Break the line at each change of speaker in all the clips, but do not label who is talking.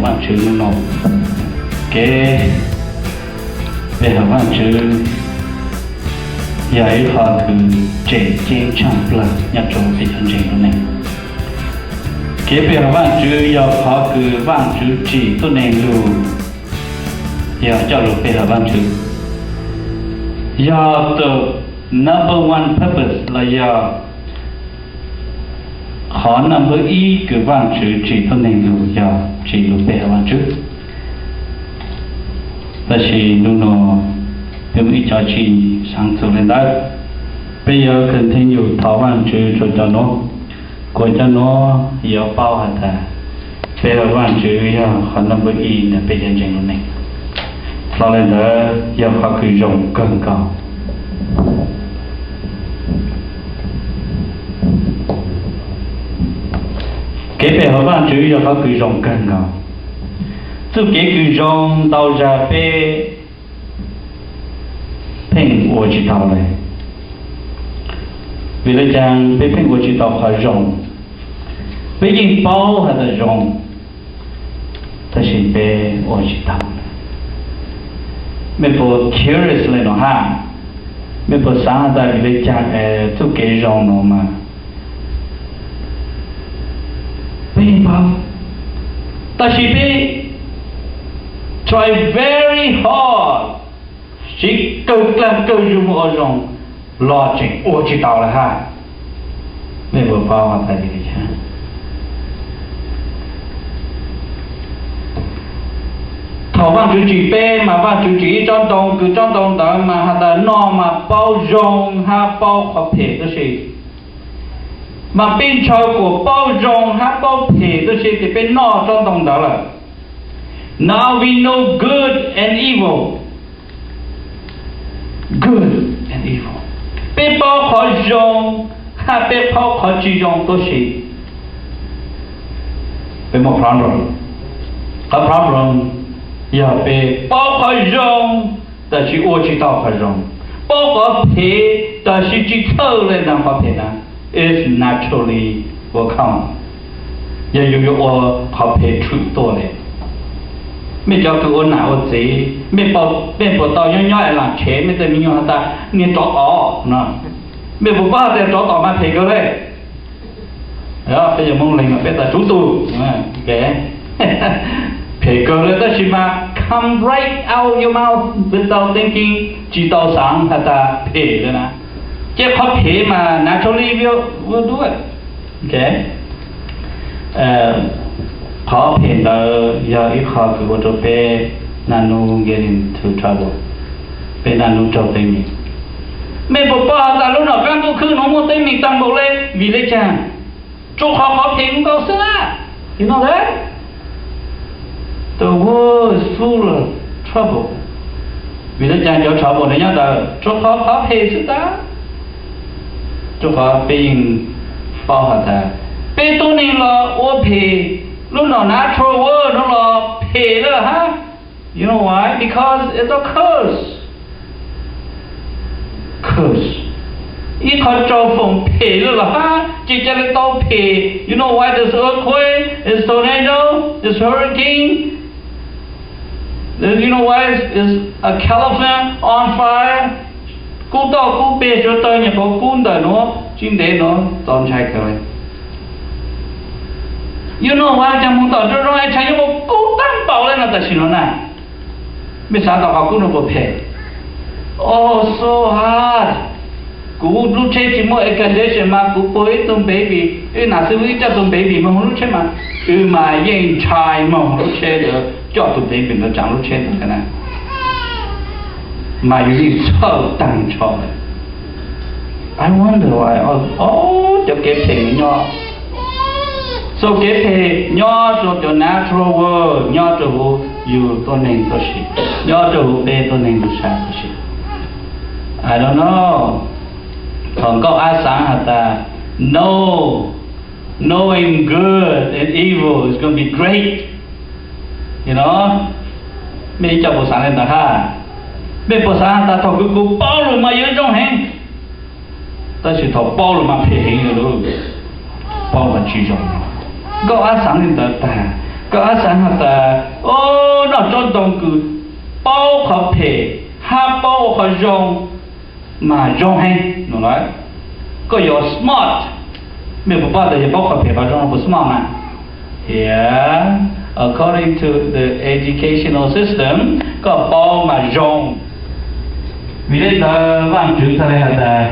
bạn chữ nó cái về học bạn chữ giải họ từ trẻ trên trăm lần nhập chỗ thì thân trình của này cái về học bạn chữ giờ họ từ bạn chữ chỉ tôi nên luôn giờ cho lúc về học bạn chữ giờ từ number one purpose là giờ khó number y cứ bạn chữ chỉ tôi nên luôn giờ chỉ lúc về học bạn chữ ta chỉ luôn nó thêm ít cho chị sáng sớm lên đấy bây giờ continue thảo luận chữ cho nó của cho nó giờ bao hạt à bây giờ bạn chữ giờ họ nằm với y là bây giờ chuyện luôn này sau này đó giờ họ cứ rộng càng cao cái bây giờ bạn chữ giờ họ cứ rộng càng cao từ cái cứ rộng tạo ra về phèn của chị tao này vì là chàng về phèn của chị tao khá rộng bây giờ bao hay là rộng ta chỉ về của chị tao mình phải curious lên nó ha mình phải sáng ra vì là chàng tu cái rộng nó mà bây giờ bao ta chỉ về try very hard chỉ cực làm cơ dùng ở trong lo chuyện ô chỉ tao là ha nên vừa bao mà phải đi chứ thầu ban chủ chỉ pe mà ban chủ chỉ trong đồng cứ trong đồng đó mà hạt là no mà bao rong ha bao khó thể đó gì mà bên trong của bao rong ha bao thể đó gì thì bên no trong đồng đó là now we know good and evil good and evil bên bao khó dùng ha bên bao khó chỉ dùng đó gì bên một problem có problem giờ bên bao khó dùng ta chỉ ô chỉ tao khó dùng bao khó thể ta chỉ thâu lên làm khó thể na is naturally will come giờ yêu ô khó thể truth to này mình cho cái ôn nào gì mình bảo tao nhỏ làm chế mình tự mình nhỏ ta nên chó tỏ nè mình bảo ba thì chó tỏ mà thấy cái đấy đó bây giờ mong lành mà bây giờ chú tu cái thấy cái đấy đó chỉ mà come right out your mouth without thinking chỉ tao sáng hay ta thấy đấy nè chứ khó thấy mà naturally will do it okay khó hiện là giờ ít khó cứ có chỗ bé nanu get into trouble bé nanu trâu tay mình mình bảo ba ta lúc nào cán tu khứ nó mua tay mình tăng bộ lên vì lấy chàng chỗ khó thì cũng có sữa you know that the world is full of trouble vì lấy chàng cho trouble đấy nhá ta chỗ khó thì sữa ta chỗ khó bên bao hạt ta bên tôi này là ô thì lúc nào natural world nó là pay đó ha you know why because it's a curse ít khó cho phòng pay đó là ha chỉ cho nên tao pay you know why there's earthquake there's tornado there's hurricane you know why is a California on fire cú tao cú bê cho tao nhà có cún đời nó chính để nó tồn tại cái này you know why chẳng muốn tỏ cho nó ai thấy một cú tăng bảo lên là ta xin nó nè bây giờ tao bảo cú nó có thể oh so hard cú lúc chơi chỉ mỗi cái đấy mà cú bơi tôm baby nãy xưa với cho tôm baby mà lúc chơi mà mà yên trai mà lúc chơi được cho tôm baby nó chẳng lúc chơi được cái này mà như sao tăng cho I wonder why cho cái thing nhỏ so cái thể nhỏ cho natural world nhỏ cho you to nên to shi nhỏ cho be to nên to sa to shi I don't know còn có ai sáng hả ta knowing good and evil is going to be great you know mình cho bộ sáng lên ta ha mình bộ sáng ta thọ cái cú bao rồi mà yếu trong hàng ta chỉ thọ bao rồi mà phải hình rồi bao mà chỉ trong có ai sáng lên ta có sáng hạt ta ô nó trong đồng cứ bao khó thể ha bao khó rong mà rong hay nó nói có yếu smart mình bảo bao giờ bao khó thể và rong là smart mà yeah according to the educational system có bao mà rong vì thế ta vang chữ ta đây hạt ta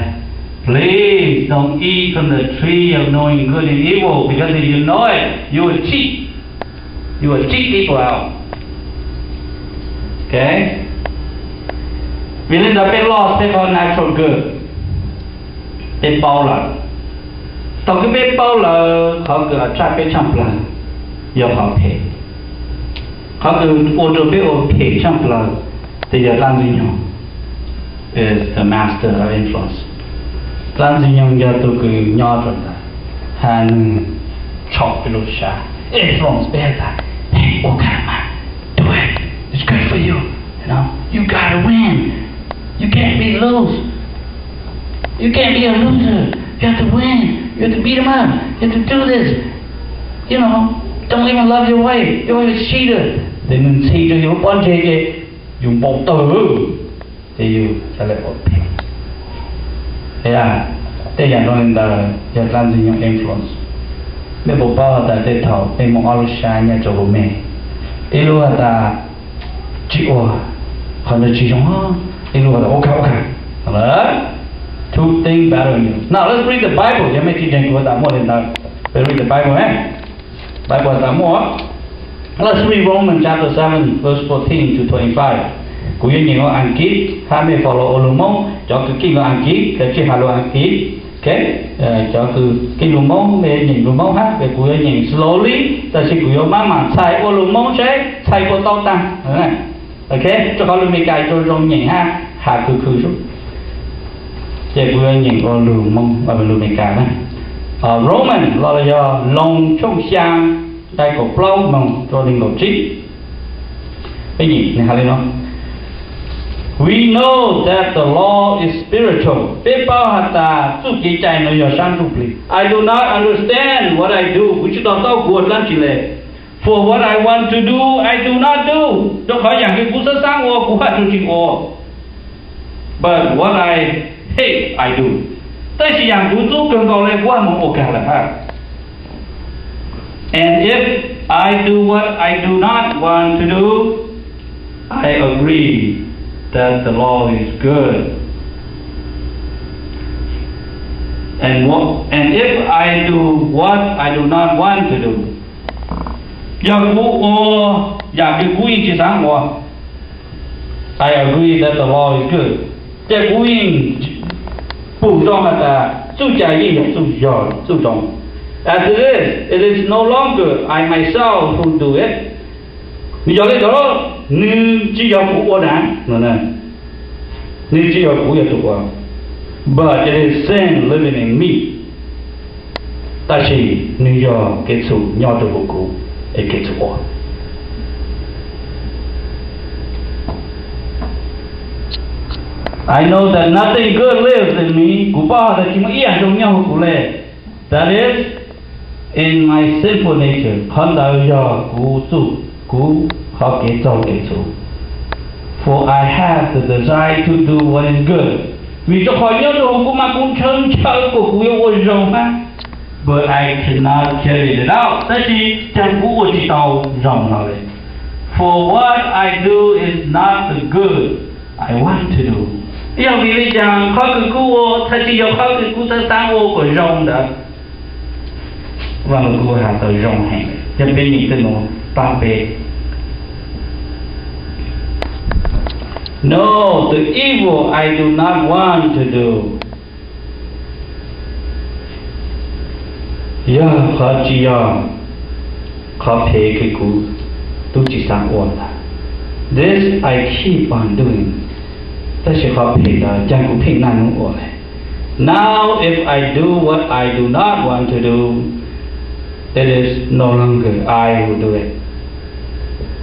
please don't eat from the tree of knowing good and evil because if you know it you will cheat. You will cheat people out. Okay? Vì nên là cái loss thế có natural good. Cái bao là tao cái biết bao là họ cứ trả cái trăm lần giờ họ pay. Họ cứ ô tô biết ô pay trăm lần thì giờ làm gì nhỉ? Is the master of influence. Làm gì nhỉ giờ tôi cứ nhỏ rồi đó. Han chọc cái lối xa. Influence better. Hey, okay, man, do it. It's good for you. You know, you gotta win. You can't be lose. You can't be a loser. You have to win. You have to beat them up. You have to do this. You know, don't even love your wife. Your wife is a cheater. Thì mình cheater dùng bọn chế chế dùng một từ thì you sẽ lại một thing. Thế à, thế là nói là giờ làm gì những influence. Mấy bộ bao ta để thầu, mấy mong alo xa nhà cho bố mẹ. Ý là ta chịu à, còn là chỉ trong đó. Ý là okay. Alright? Two things better than you. Now let's read the Bible. Giờ mấy chị đừng của ta mua lên ta. Let's read the Bible, eh? Bible ta mua. Let's read Romans chapter 7, verse 14 to 25. Cú yên nhìn ở Anh Kít, hai mươi follow ô lô mông, cho cái kinh ở Anh Kít, cái chỉ hà lô Anh Kít. Okay, cho cứ cái lùm mông về nhìn lùm mông hát về cuối nhìn slowly, ta sẽ cuối má mà xài ô lùm mông sẽ xài ô tao tăng, này, okay, cho họ lùm mấy cái cho rong nhìn ha, hạ cứ xuống, để cuối nhìn ô lùm mông và lùm mấy cái này, Roman là do long trong sang đây có plow mông cho linh ngọc trí, cái gì này hay không? We know that the law is spiritual. People hata tu kita no yo sanjupli. I do not understand what I do. Which don't tao buat lan chile. For what I want to do, I do not do. Đâu phải rằng cái cú sơ sang ô cú hạt tu chinh ô. But what I hate, I do. Tại sao rằng cú tu cần cầu lên qua một ô cả là ha. And if I do what I do not want to do, I agree that the law is good. And if I do what I do not want to do, I agree that the law is good. As it is no longer I myself who do it. Giờ cái đó như chỉ có của đảng, như chỉ có của tôi, but it is sin living in me. Ta chỉ như giờ cái số nhỏ tôi của cái số. I know that nothing good lives in me. Của bao giờ chỉ mới yên trong nhau của lệ. That is in my sinful nature. Hơn đó giờ của số của họ kể cho. For I have the desire to do what is good. Vì cho khỏi nhớ đồ của mà cũng chân chơi của quý ôi rồng mà. But I cannot carry it out. Tại vì chẳng của ôi chỉ tàu rồng nào đấy. For what I do is not the good I want to do. Ý là vì rằng khó cứ cô thật chỉ khó cứ cô ta sáng ô của rồng đó. Và một cô hạ tờ rồng hẹn. Cho bên nhìn tên nó ba bê. No, the evil I do not want to do. Ya khó chỉ khó phê cái cú tu chỉ sáng ổn là. This I keep on doing. Ta sẽ khó phê là chẳng cũng phê năng ổn này. Now if I do what I do not want to do, it is no longer I who do it.